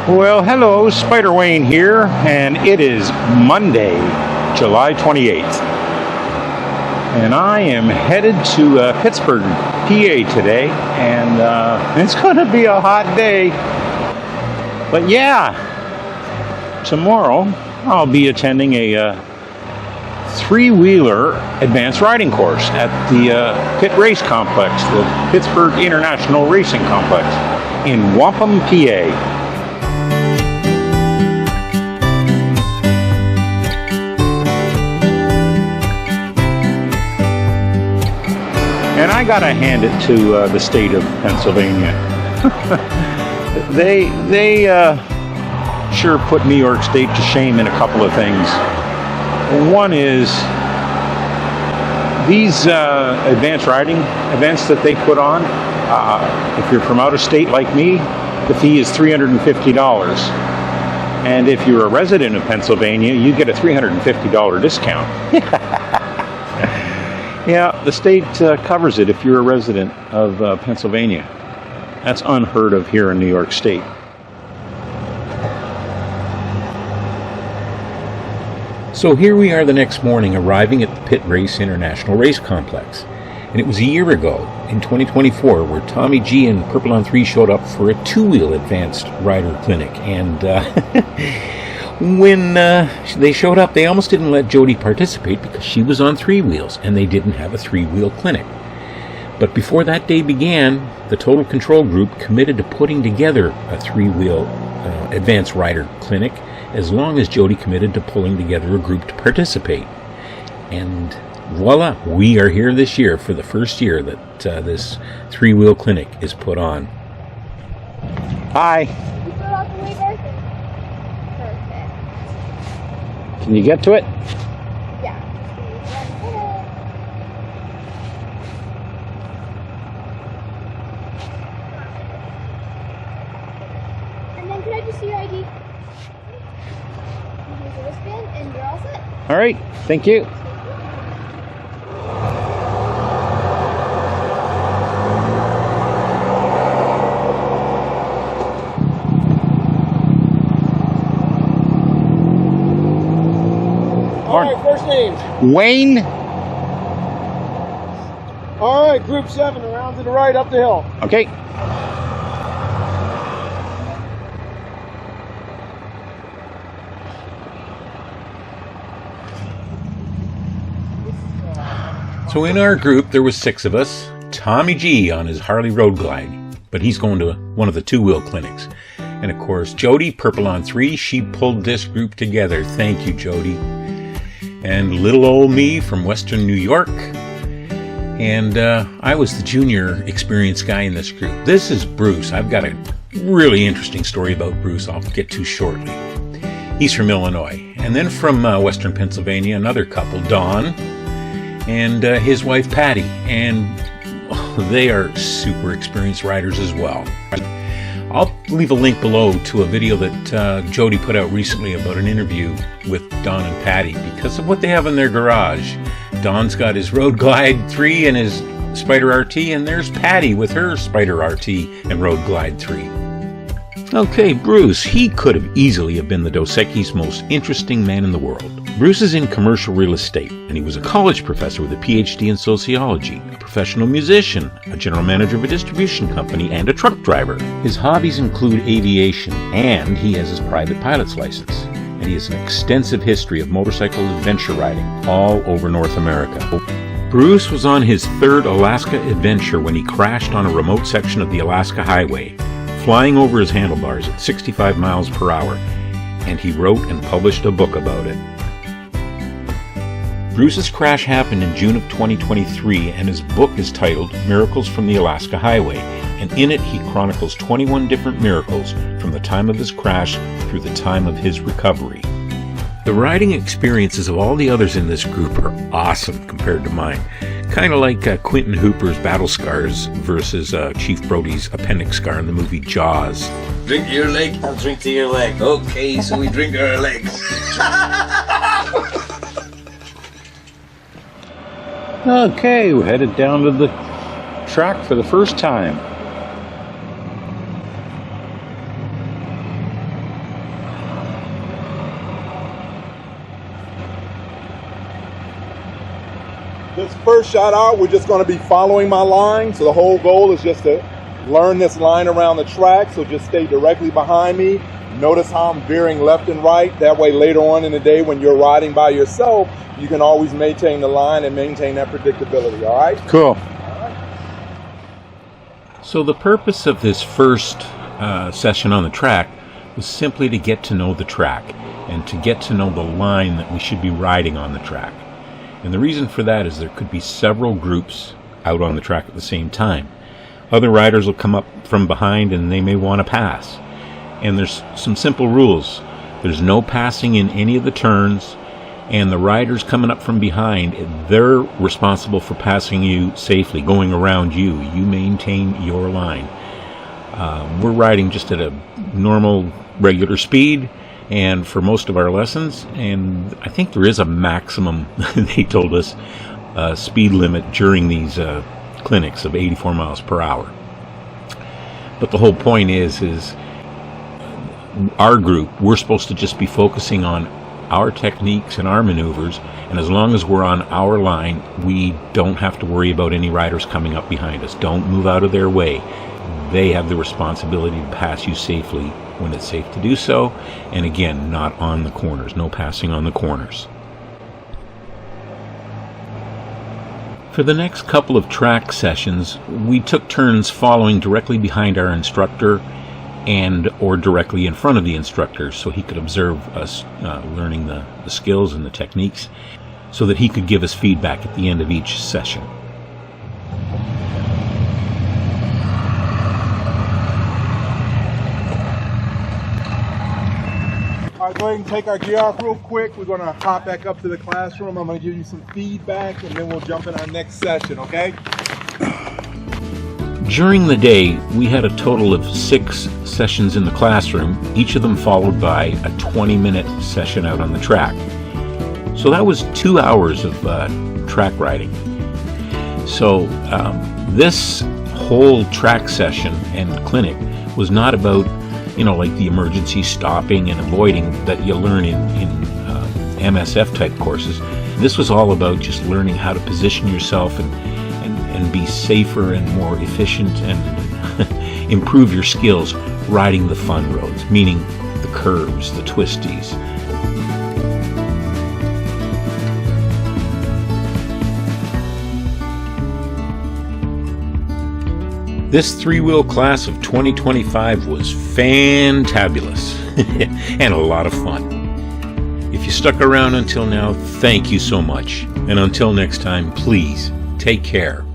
Well, hello, Spyder Wayne here, and it is Monday, July 28th. And I am headed to Pittsburgh, PA today, and it's going to be a hot day. But yeah, tomorrow I'll be attending a three-wheeler advanced riding course at the Pitt Race Complex, the Pittsburgh International Racing Complex in Wampum, PA. And I gotta hand it to the state of Pennsylvania. They sure put New York State to shame in a couple of things. One is these advanced riding events that they put on. If you're from out of state like me, the fee is $350. And if you're a resident of Pennsylvania, you get a $350 discount. Yeah, the state covers it if you're a resident of Pennsylvania. That's unheard of here in New York State. So here we are the next morning, arriving at the Pitt Race International Race Complex. And it was a year ago, in 2024, where Tommy G and Purple on 3 showed up for a two-wheel advanced rider clinic. And when they showed up, they almost didn't let Jody participate because she was on three wheels and they didn't have a three-wheel clinic. But before that day began, the Total Control Group committed to putting together a three-wheel advanced rider clinic as long as Jody committed to pulling together a group to participate. And voila, we are here this year for the first year that this three-wheel clinic is put on. Hi. Can you get to it? Yeah. And then can I just see your ID? Here's your wristband, and you're all set. All right, thank you. All right, first names. Wayne. All right, group 7, around to the right, up the hill. Okay. So in our group, there was 6 of us. Tommy G on his Harley Road Glide, but he's going to one of the two-wheel clinics. And of course, Jody, Purple on 3, she pulled this group together. Thank you, Jody. And little old me from Western New York. And I was the junior experienced guy in this group. This is Bruce. I've got a really interesting story about Bruce I'll get to shortly. He's from Illinois. And then from Western Pennsylvania, another couple, Don and his wife, Patti. And they are super experienced riders as well. I'll leave a link below to a video that Jody put out recently about an interview with Don and Patti because of what they have in their garage. Don's got his Road Glide 3 and his Spyder RT, and there's Patti with her Spyder RT and Road Glide 3. Okay, Bruce, he could have easily have been the Dos Equis' most interesting man in the world. Bruce is in commercial real estate, and he was a college professor with a PhD in sociology, a professional musician, a general manager of a distribution company, and a truck driver. His hobbies include aviation, and he has his private pilot's license. And he has an extensive history of motorcycle adventure riding all over North America. Bruce was on his 3rd Alaska adventure when he crashed on a remote section of the Alaska Highway, flying over his handlebars at 65 miles per hour, and he wrote and published a book about it. Bruce's crash happened in June of 2023, and his book is titled Miracles from the Alaska Highway, and in it he chronicles 21 different miracles from the time of his crash through the time of his recovery. The riding experiences of all the others in this group are awesome compared to mine. Kind of like Quentin Hooper's battle scars versus Chief Brody's appendix scar in the movie Jaws. Drink to your leg, I'll drink to your leg. Okay, so we drink our legs. Okay, we're headed down to the track for the first time. This first shot out, we're just going to be following my line. So the whole goal is just to learn this line around the track. So just stay directly behind me. Notice how I'm veering left and right. That way later on in the day when you're riding by yourself, you can always maintain the line and maintain that predictability, all right? Cool. So the purpose of this first session on the track was simply to get to know the track and to get to know the line that we should be riding on the track. And the reason for that is there could be several groups out on the track at the same time. Other riders will come up from behind and they may want to pass. And there's some simple rules. There's no passing in any of the turns, and the riders coming up from behind, they're responsible for passing you safely, going around you. You maintain your line. We're riding just at a normal, regular speed, and for most of our lessons, and I think there is a maximum, they told us, speed limit during these clinics of 84 miles per hour. But the whole point is our group, we're supposed to just be focusing on our techniques and our maneuvers, and as long as we're on our line, we don't have to worry about any riders coming up behind us. Don't move out of their way. They have the responsibility to pass you safely when it's safe to do so, and again, not on the corners. No passing on the corners. For the next couple of track sessions, we took turns following directly behind our instructor and or directly in front of the instructor, so he could observe us learning the skills and the techniques, so that he could give us feedback at the end of each session. All right, go ahead and take our gear off real quick. We're going to hop back up to the classroom. I'm going to give you some feedback, and then we'll jump in our next session, okay? During the day, we had a total of 6 sessions in the classroom, each of them followed by a 20-minute session out on the track. So that was 2 hours of track riding. So this whole track session and clinic was not about, like the emergency stopping and avoiding that you learn in MSF type courses. This was all about just learning how to position yourself and be safer and more efficient and improve your skills riding the fun roads, meaning the curves, the twisties. This 3-wheel class of 2025 was fantabulous and a lot of fun. If you stuck around until now, thank you so much. And until next time, please take care.